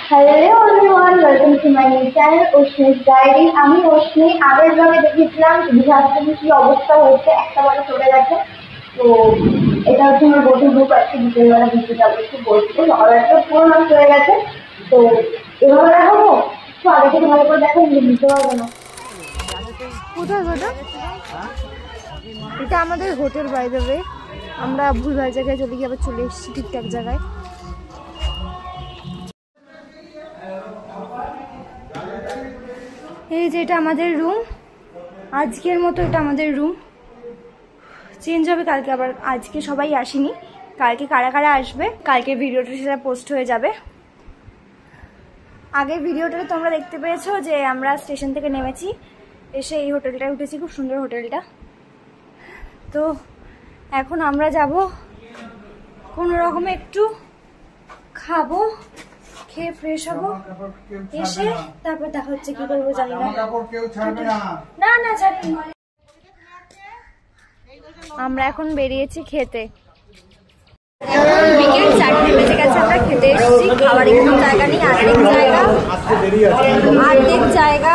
Hello everyone, welcome to my new channel Ashmi's diary. আমি অশ্মি। আগের ব্লগে দেখেছিলাম ডিজাস্টারের কি অবস্থা হয়েছে, একটা বেলা চলে গেছে। তো এটা হচ্ছে আমার গোটু গ্রুপ। আজকে বিকেলবেলা ভিডিও যাবো একটু বলতে, সকালবেলা পুরো নষ্ট হয়ে গেছে। তো এভাবে দেখাবো, তো আগে থেকে ভালো করে দেখো, বুঝতে পারবো না। কোথায় গোটা? এটা আমাদের হোটেল বাই দ্য ওয়ে। আমরা ভুলভাল জায়গায় চলে গিয়ে আবার চলে এসেছি ঠিকঠাক জায়গায়। এই যে এটা আমাদের রুম, আজকের মতো এটা আমাদের রুম। চেঞ্জ হবে কালকে আবার, আজকে সবাই আসেনি, কালকে কারা কারা আসবে কালকে ভিডিওটা সেটা পোস্ট হয়ে যাবে। আগের ভিডিওটাতে তোমরা দেখতে পেয়েছো যে আমরা স্টেশন থেকে নেমেছি, এসে এই হোটেলটায় উঠেছি, খুব সুন্দর হোটেলটা। তো এখন আমরা যাব কোনো রকমে একটু খাবো, খেয়ে ফ্রেশ হবো, এসে তারপর দেখা হচ্ছে কি করবো জানি না। না না জানি। আমরা এখন বেরিয়েছি খেতে। বিকেল 4টে বেজে গেছে, আমরা খেতে এসেছি। খাবার একটু জায়গা নেই, অর্ধেক জায়গা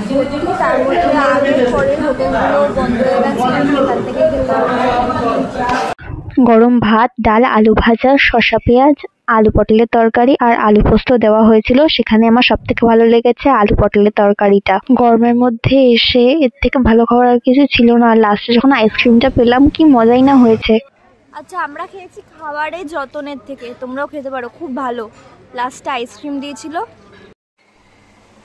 ভর্তি, তার মধ্যে আগের পরের হোটেলগুলো বন্ধ হয়ে গেছে, এখান থেকে গরম ভাত, ডাল, আলু ভাজা, শসা পেঁয়াজ, আলু পটলের তরকারি আর আলু পোস্ত দেওয়া হয়েছিল। সেখানে আমার সব থেকে ভালো লেগেছে আলু পটলের তরকারিটা। গরমের মধ্যে এসে এর থেকে ভালো খাবার আর কিছু ছিল না। লাস্টে যখন আইসক্রিমটা পেলাম, কি মজাই না হয়েছে। আচ্ছা, আমরা খেয়েছি খাবারের যতনের থেকে, তোমরাও খেতে পারো, খুব ভালো। লাস্টে আইসক্রিম দিয়েছিল।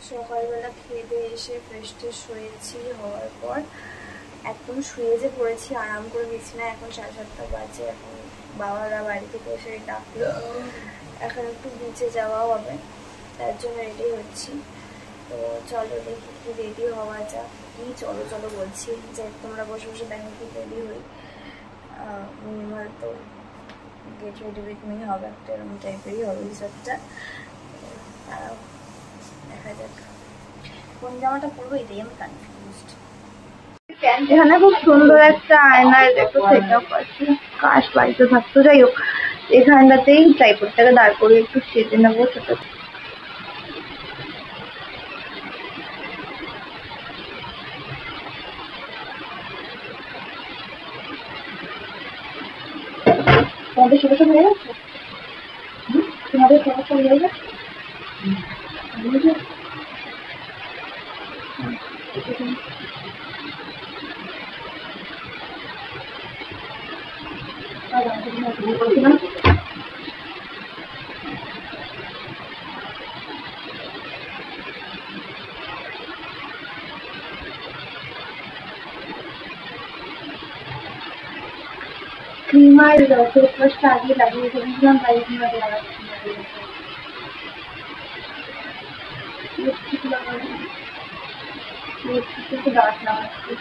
সকালবেলা খেয়ে দিয়ে এসে ফ্রেশ ট্রেশ হয়েছি, হওয়ার পর একদম শুয়ে যে পড়েছি, আরাম করে গেছি না। এখন 7:30 বাজে। এখন বাবারা বাড়ি থেকে এসে ডাকলো, এখন একটু বিচে যাওয়া হবে, তার জন্য রেডি হচ্ছি। তো চলো দেখি কি রেডি হওয়া যাক। কি চলো চলো বলছি, যে তোমরা বসে বসে দেখো কি রেডি হই। হয়তো গেট রেডি উইথ মি হবে, একটা এরকম টাইপেরই হবে রিসর্টটা। দেখা যাক কোন জামাটা পরবো, এটাই আমি কনফিউজড। এখানে খুব সুন্দর একটা আয়নার একটা সেট আপ আছে, কাশ বাড়িতে থাকতো। যাই হোক, এখানটাতেই ট্রাইপডটাকে দাঁড় করে একটু সেজে নেবো ছোট। তোমাদের সমস্যা হয়ে গেছে? তোমাদের সমস্যা হয়ে গেছে? ক্রিমার ফেস ওয়াশটা আগে লাগিয়ে ফেলেছিলাম, তাই ক্রিমার লাগাচ্ছি। গাছ লাগাচ্ছি।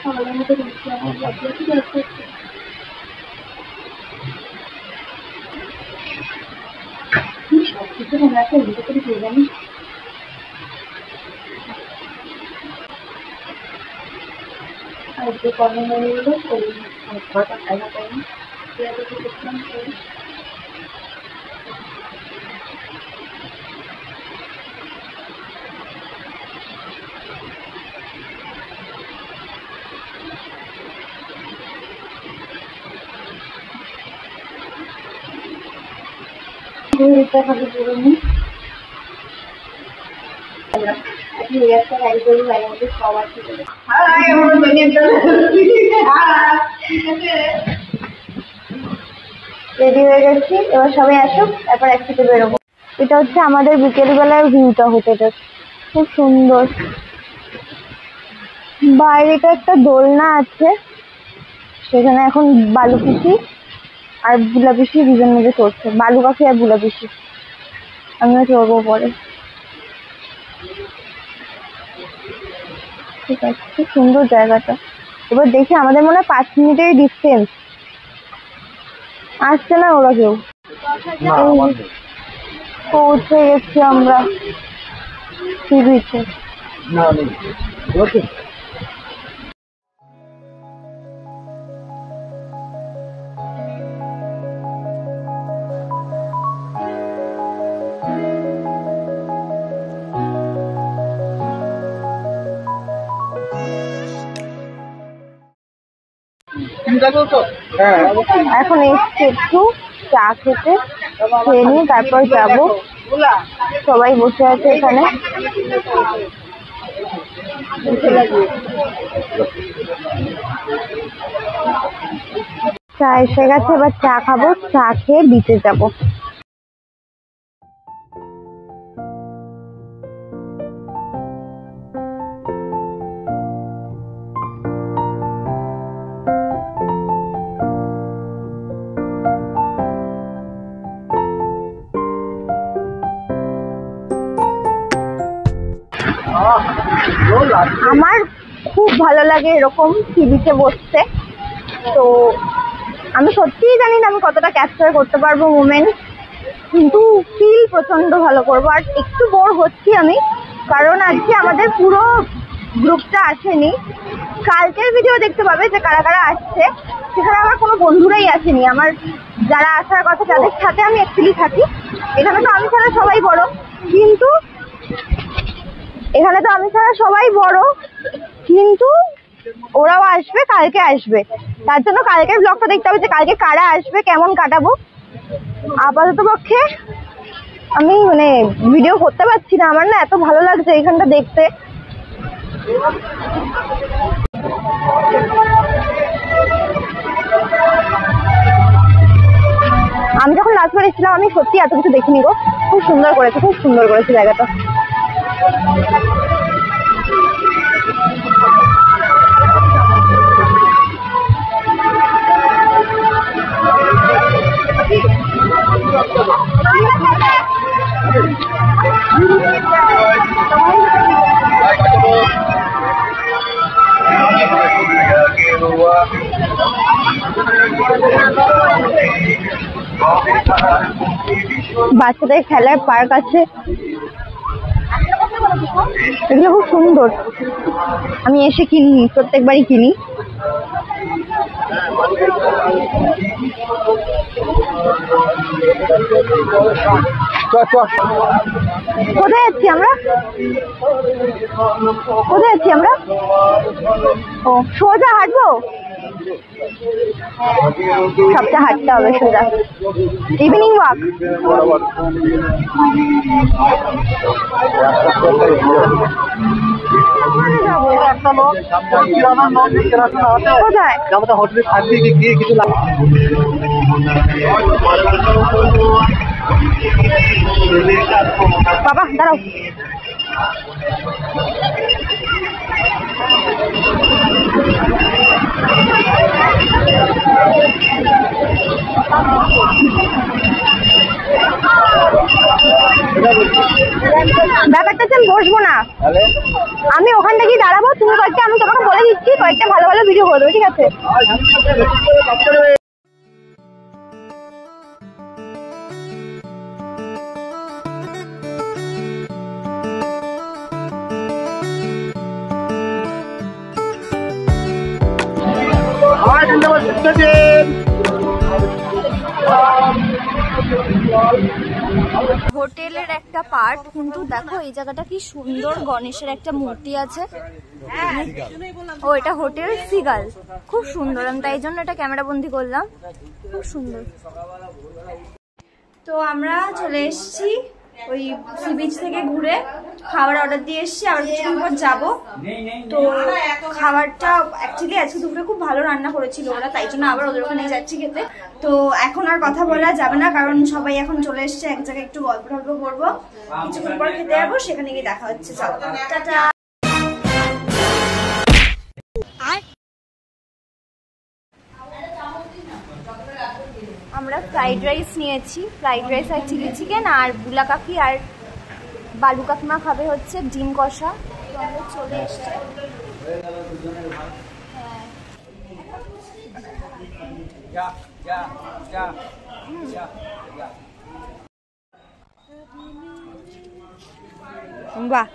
সকালের মতো দেখছি আমার ঠিক আছে। সবকিছু আমরা একটা ভিডিও করে পেয়ে জানি। আর যে কর্মগুলো করি ঘরটা খাইনা করি, দেখলাম করি। খালি করে নিই। একটা গাড়ি করে গাড়ির মধ্যে সবার থেকে রেডি হয়ে গেছি। এবার সবাই আসুক, তারপর একসাথে বেরোবো। এটা হচ্ছে আমাদের বিকেলবেলার ভিউটা হোটেলের, খুব সুন্দর। বাইরেটা একটা দোলনা আছে, সেখানে এখন বালু পিসি আর বুলা পিসি দুজন মিলে চড়ছে। বালু পাখি আর বুলা পিসি। আমিও চড়বো পরে। ঠিক আছে, খুব সুন্দর জায়গাটা। এবার দেখি, আমাদের মনে হয় 5 মিনিটের ডিস্টেন্স। আসছে না ওরা কেউ? পৌঁছে গেছি আমরা সি বিচে। এখন এসছি একটু চা খেতে, খেয়ে নিয়ে তারপর যাবো। সবাই বসে আছে এখানে। চা এসে গেছে, এবার চা খাবো, চা খেয়ে বিচে যাবো। আমার খুব ভালো লাগে এরকম সি বিচে বসতে। তো আমি সত্যিই জানি না আমি কতটা ক্যাপচার করতে পারবো মোমেন্ট, কিন্তু ফিল প্রচন্ড ভালো করবো। আর একটু বোর হচ্ছি আমি, কারণ আজকে আমাদের পুরো গ্রুপটা আসেনি। কালকের ভিডিও দেখতে পাবে যে কারা কারা আসছে, সেখানে আমার কোনো বন্ধুরাই আসেনি। আমার যারা আসার কথা যাদের সাথে আমি অ্যাকচুয়ালি থাকি, এখানে তো আমি ছাড়া সবাই বড়, কিন্তু ওরাও আসবে, কালকে আসবে। তার জন্য কালকের ব্লগটা দেখতে হবে যে কালকে কারা আসবে, কেমন কাটাবো। আপাতত পক্ষে আমি ভিডিও করতে পারছি না, আমার না এত ভালো লাগছে এখানটা দেখতে। আমি যখন লাস্টবার এসেছিলাম আমি সত্যি এত কিছু দেখিনি গো। খুব সুন্দর করেছে জায়গাটা। বাচ্চাদের খেলার পার্ক আছে, এগুলো খুব সুন্দর। আমি এসে কিনি, প্রত্যেকবারই কিনি। কোথায় যাচ্ছি আমরা? ও সোজা হাঁটবো, সবটা হাঁটতে হবে সোজা। Evening walk. কোথায় বাবা দাঁড়াও, ব্যাপারটা হচ্ছে আমি বসবো না, আমি ওখানটা গিয়ে দাঁড়াবো। তুমি কয়েকটা, আমি তোমাকে বলে দিচ্ছি, কয়েকটা ভালো ভালো ভিডিও করে দেবো, ঠিক আছে? হোটেলের একটা পার্ট, কিন্তু দেখো এই জায়গাটা কি সুন্দর, গণেশের একটা মূর্তি আছে। ও এটা হোটেল সিগাল, খুব সুন্দর। আমি তাই জন্য এটা ক্যামেরা বন্দি করলাম, খুব সুন্দর। তো আমরা চলে এসেছি ওই সি বিচ থেকে ঘুরে, খাবার অর্ডার দিয়ে এসেছি, আবার কিছুক্ষণ পর যাবো। তো খাবারটা অ্যাকচুয়ালি আজকে দুপুরে খুব ভালো রান্না করেছিল ওরা, তাই জন্য আবার ওদের ওখানে যাচ্ছি খেতে। তো এখন আর কথা বলা যাবে না, কারণ সবাই এখন চলে এসছে এক জায়গায়, একটু গল্প টল্প করবো, কিছুক্ষণ পর খেতে যাবো, সেখানে গিয়ে দেখা হচ্ছে। চলো টাটা। আমরা ফ্রাইড রাইস নিয়েছি, ফ্রাইড রাইস আর চিলি চিকেন, আর বুলা কাকি আর বালু কাকিমা খাবে হচ্ছে ডিম কষা। তো আমরা চলে এসছি। বাহ,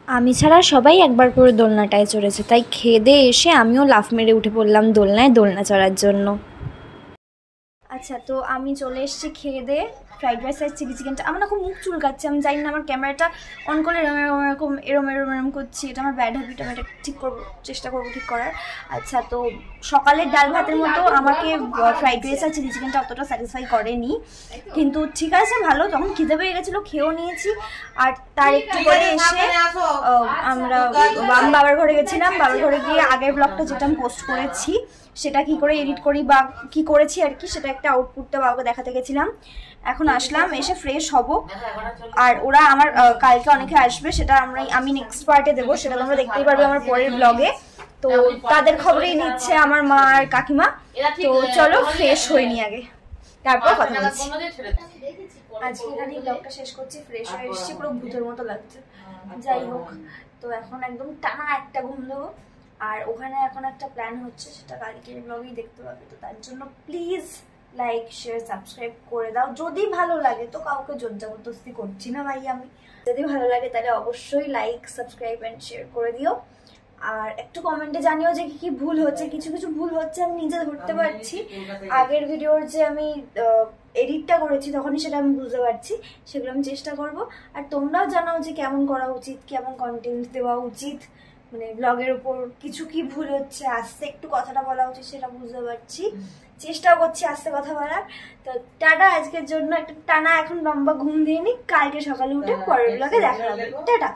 আমি ছাড়া সবাই একবার করে দোলনাটায় চড়েছে, তাই খেয়ে দিয়ে এসে আমিও লাফ মেরে উঠে পড়লাম দোলনায় দোলনা চড়ার জন্য। আচ্ছা, তো আমি চলে এসেছি খেয়ে দিয়ে। ফ্রাইড রাইস আর চিলি চিকেনটা আমার না খুব মুখ চুলকাচ্ছে, আমি জানি না, আমার ক্যামেরাটা অন করলে এরম করছি, এটা আমার ব্যাড হ্যাবিট, আমি এটা ঠিক করবো, চেষ্টা করবো ঠিক করার। আচ্ছা, তো সকালের ডাল ভাতের মতো আমাকে ফ্রাইড রাইস আর চিলি চিকেনটা অতটা স্যাটিসফাই করেনি, কিন্তু ঠিক আছে ভালো, তখন খিদে পেয়ে গেছিলো, খেয়েও নিয়েছি। আর তার একটু পরে এসে আমি বাবার ঘরে গেছিলাম। বাবার ঘরে গিয়ে আগের ব্লগটা যেটা আমি পোস্ট করেছি সেটা কি করে এডিট করি বা কি করেছি আর কি, সেটা একটা আউটপুটটা বাবাকে দেখাতে গেছিলাম। এখন আসলাম, এসে ফ্রেশ হব। আর ওরা আমার কালকে অনেকে আসবে, সেটা আমি নেক্সট পার্টে দেবো, সেটা তোমরা দেখতেই পারবে আমার পরের ব্লগে। তো তাদের খবরেই নিচ্ছে আমার মা আর কাকিমা। তো চলো ফ্রেশ হয়ে নি আগে, তারপর কথা বলছি। আজকে এখানেই ব্লগটা শেষ করছি। ফ্রেশ হয়ে এসেছি, পুরো ভূতের মতো লাগছে। যাই হোক, তো এখন একদম টানা একটা ঘুম দেবো। আর ওখানে এখন একটা প্ল্যান হচ্ছে, সেটা কালকের ব্লগেই দেখতে পাবে। তো তার জন্য প্লিজ লাইক শেয়ার সাবস্ক্রাইব করে দাও, যদি ভালো লাগে। তো কাউকে জোর জবরদস্তি করছি না ভাই আমি, যদি ভালো লাগে তাহলে অবশ্যই লাইক সাবস্ক্রাইব অ্যান্ড শেয়ার করে দিও। আর একটু কমেন্টে জানিও যে কি কি ভুল হচ্ছে। কিছু কিছু ভুল হচ্ছে আমি নিজে ধরতে পারছি, আগের ভিডিওর যে আমি এডিটটা করেছি তখনই সেটা আমি বুঝতে পারছি, সেগুলো আমি চেষ্টা করব। আর তোমরাও জানাও যে কেমন করা উচিত, কেমন কন্টেন্ট দেওয়া উচিত, মানে ব্লগের উপর কিছু কি ভুল হচ্ছে, আস্তে একটু কথাটা বলা উচিত সেটা বুঝতে পারছি, চেষ্টাও করছি আস্তে কথা বলার। তো টাটা, আজকের জন্য একটা টানা এখন লম্বা ঘুম দিয়ে নি, কালকে সকালে উঠে পরের ব্লগে দেখা হবে। টাটা।